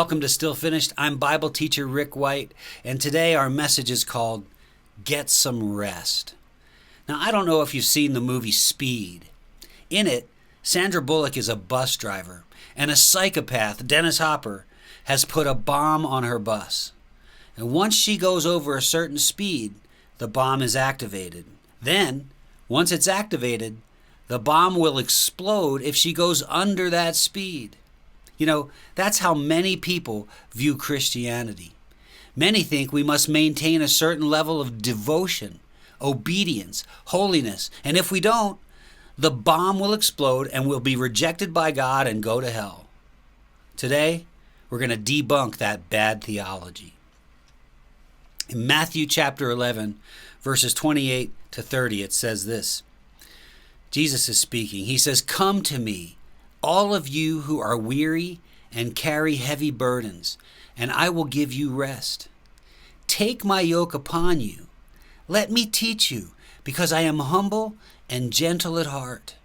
Welcome to Still Finished. I'm Bible teacher Rick White, and today our message is called Get Some Rest. Now, I don't know if you've seen the movie Speed. In it, Sandra Bullock is a bus driver, and a psychopath, Dennis Hopper, has put a bomb on her bus. And once she goes over a certain speed, the bomb is activated. Then, once it's activated, the bomb will explode if she goes under that speed. You know, that's how many people view Christianity. Many think we must maintain a certain level of devotion, obedience, holiness, and if we don't, the bomb will explode and we'll be rejected by God and go to hell. Today, we're going to debunk that bad theology. In Matthew chapter 11, verses 28 to 30, it says this. Jesus is speaking. He says, "Come to me, all of you who are weary and carry heavy burdens, and I will give you rest. Take my yoke upon you. Let me teach you, because I am humble and gentle at heart,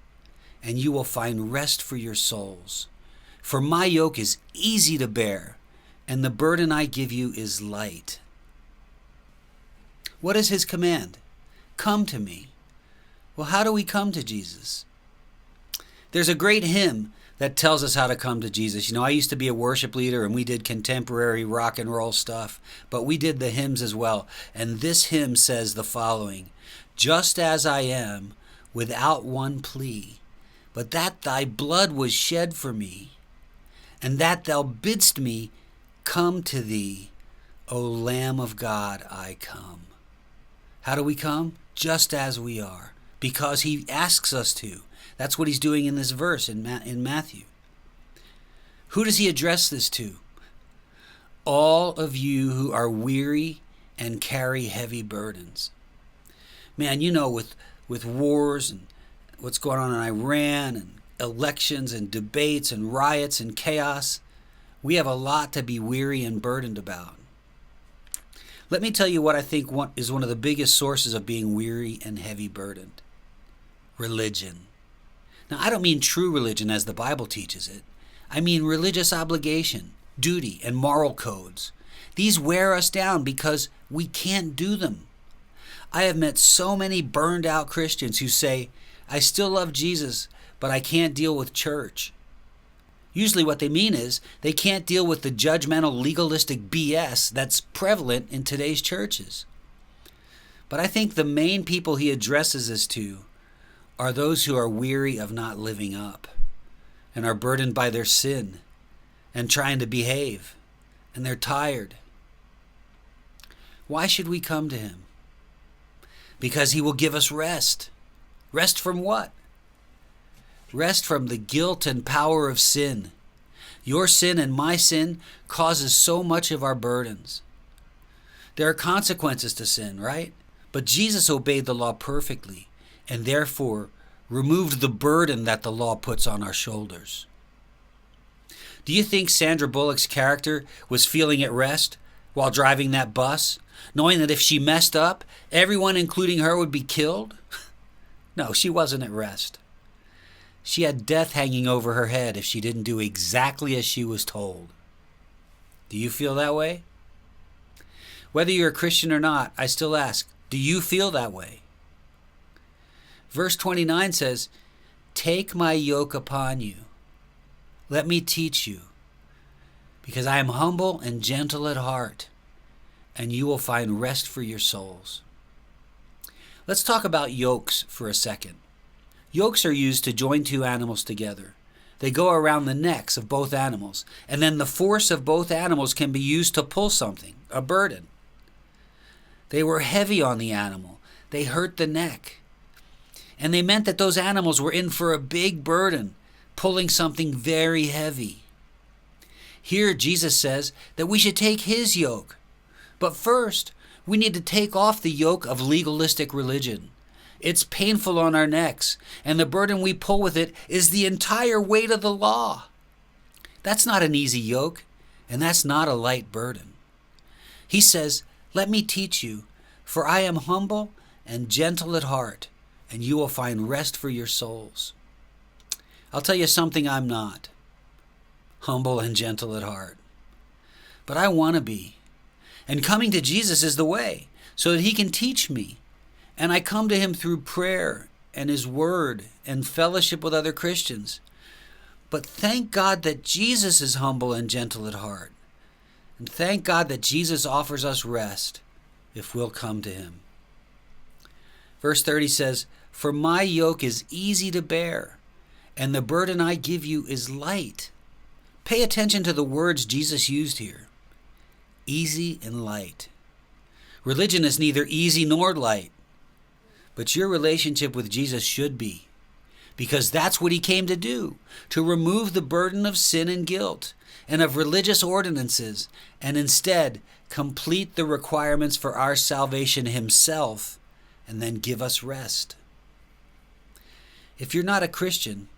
and you will find rest for your souls. For my yoke is easy to bear, and the burden I give you is light." What is his command? Come to me. Well, how do we come to Jesus? There's a great hymn that tells us how to come to Jesus. You know, I used to be a worship leader and we did contemporary rock and roll stuff, but we did the hymns as well. And this hymn says the following: "Just as I am, without one plea, but that thy blood was shed for me, and that thou bidst me come to thee, O Lamb of God, I come." How do we come? Just as we are, because he asks us to. That's what he's doing in this verse in Matthew. Who does he address this to? All of you who are weary and carry heavy burdens. Man, you know, with wars and what's going on in Iran and elections and debates and riots and chaos, we have a lot to be weary and burdened about. Let me tell you what I think is one of the biggest sources of being weary and heavy burdened. Religion. Now, I don't mean true religion as the Bible teaches it. I mean religious obligation, duty, and moral codes. These wear us down because we can't do them. I have met so many burned out Christians who say, "I still love Jesus, but I can't deal with church." Usually what they mean is they can't deal with the judgmental, legalistic BS that's prevalent in today's churches. But I think the main people he addresses this to are those who are weary of not living up and are burdened by their sin and trying to behave, and they're tired. Why should we come to him? Because he will give us rest. Rest from what? Rest from the guilt and power of sin. Your sin and my sin causes so much of our burdens. There are consequences to sin, right? But Jesus obeyed the law perfectly and therefore removed the burden that the law puts on our shoulders. Do you think Sandra Bullock's character was feeling at rest while driving that bus, knowing that if she messed up, everyone, including her, would be killed? No, she wasn't at rest. She had death hanging over her head if she didn't do exactly as she was told. Do you feel that way? Whether you're a Christian or not, I still ask, do you feel that way? Verse 29 says, "Take my yoke upon you. Let me teach you, because I am humble and gentle at heart, and you will find rest for your souls." Let's talk about yokes for a second. Yokes are used to join two animals together. They go around the necks of both animals, and then the force of both animals can be used to pull something, a burden. They were heavy on the animal. They hurt the neck. And they meant that those animals were in for a big burden, pulling something very heavy. Here, Jesus says that we should take his yoke. But first, we need to take off the yoke of legalistic religion. It's painful on our necks, and the burden we pull with it is the entire weight of the law. That's not an easy yoke, and that's not a light burden. He says, "Let me teach you, for I am humble and gentle at heart, and you will find rest for your souls." I'll tell you something I'm not. Humble and gentle at heart. but I want to be. And coming to Jesus is the way, so that he can teach me. And I come to him through prayer and his word and fellowship with other Christians. But thank God that Jesus is humble and gentle at heart. And thank God that Jesus offers us rest if we'll come to him. Verse 30 says, "For my yoke is easy to bear, and the burden I give you is light." Pay attention to the words Jesus used here. Easy and light. Religion is neither easy nor light, but your relationship with Jesus should be, because that's what he came to do, to remove the burden of sin and guilt and of religious ordinances, and instead complete the requirements for our salvation himself, and then give us rest. If you're not a Christian,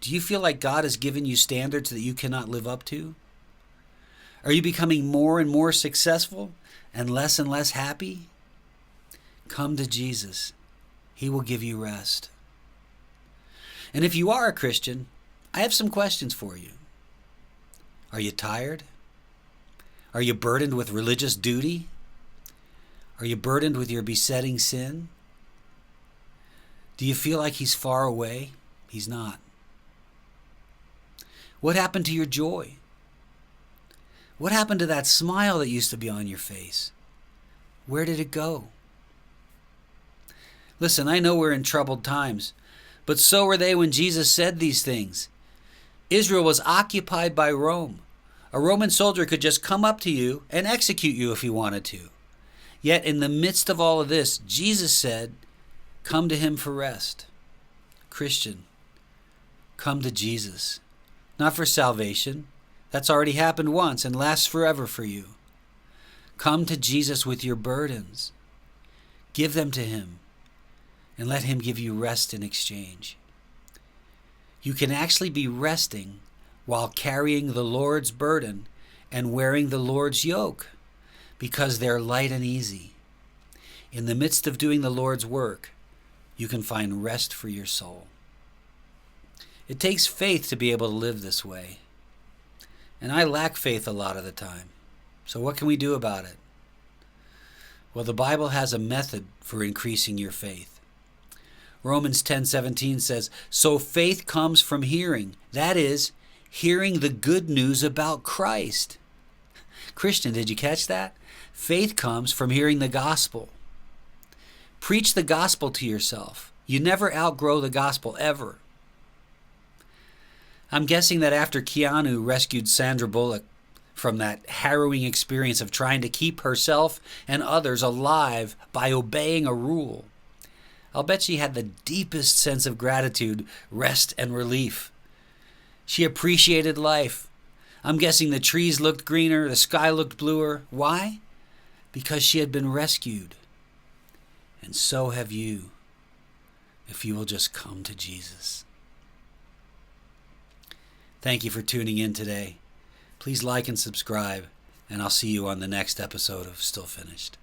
do you feel like God has given you standards that you cannot live up to? Are you becoming more and more successful and less happy? Come to Jesus. He will give you rest. And if you are a Christian, I have some questions for you. Are you tired? Are you burdened with religious duty? Are you burdened with your besetting sin? Do you feel like he's far away? He's not. What happened to your joy? What happened to that smile that used to be on your face? Where did it go? Listen, I know we're in troubled times, but so were they when Jesus said these things. Israel was occupied by Rome. A Roman soldier could just come up to you and execute you if he wanted to. Yet in the midst of all of this, Jesus said, come to him for rest. Christian, come to Jesus. Not for salvation. That's already happened once and lasts forever for you. Come to Jesus with your burdens. Give them to him and let him give you rest in exchange. You can actually be resting while carrying the Lord's burden and wearing the Lord's yoke, because they're light and easy. In the midst of doing the Lord's work, you can find rest for your soul. It takes faith to be able to live this way. And I lack faith a lot of the time. So what can we do about it? Well, the Bible has a method for increasing your faith. Romans 10:17 says, "So faith comes from hearing." That is, hearing the good news about Christ. Christian, did you catch that? Faith comes from hearing the gospel. Preach the gospel to yourself. You never outgrow the gospel, ever. I'm guessing that after Keanu rescued Sandra Bullock from that harrowing experience of trying to keep herself and others alive by obeying a rule, I'll bet she had the deepest sense of gratitude, rest, and relief. She appreciated life. I'm guessing the trees looked greener, the sky looked bluer. Why? Because she had been rescued. And so have you, if you will just come to Jesus. Thank you for tuning in today. Please like and subscribe, and I'll see you on the next episode of Still Finished.